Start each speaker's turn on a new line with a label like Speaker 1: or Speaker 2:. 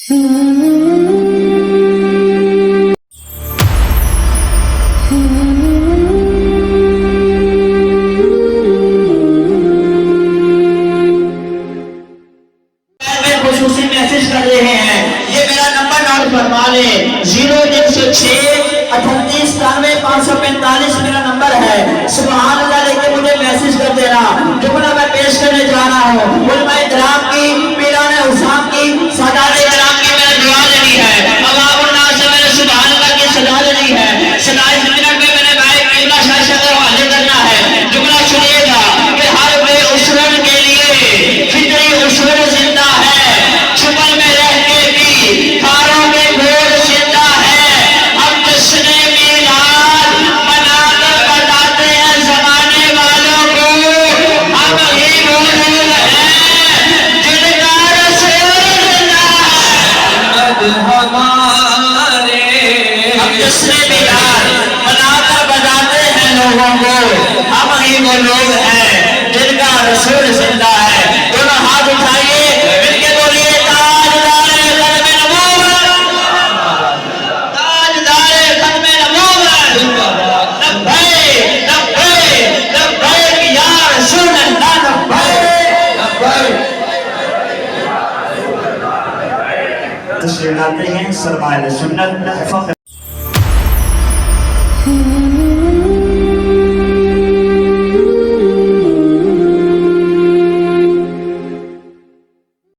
Speaker 1: मेरा नंबर है। सुभान अल्लाह लेके मुझे मैसेज कर देना। जुमला मैं पेश करने जा रहा हूँ। उलमा इकराम की, पीराने हुसाम की, सादात इकराम की मैंने दुआ लेनी है। अवामुन्नास से मैंने सुभान अल्लाह की सदा लेनी है। सदाए मिनट में मैंने भाई किबला शाह का हवाले करना है। जुमला सुनिएगा कि हर वे उसरन के लिए फितरी उसर जिंदा है। छुपल में रह के भी खारों के घोर जिंदा है। हम जश्न मीलाद मनाकर बताते हैं जमाने वालों को, हम ही वो लोग हैं जिनका रसूल जिंदा है। हमारे हम जश्न मीलाद मनाकर बताते हैं लोगों को, हम ही वो लोग हैं जिनका रसूल जिंदा है। दोनों हाथ उठाइए, मिलके बोलिए ताजदारे खत्म नबूवत, ताजदारे खत्म नबूवत, लब्बैक लब्बैक लब्बैक या रसूल अल्लाह, लब्बैक लब्बैक। तशरीफ लाते हैं सरमाए सुन्नत फख्र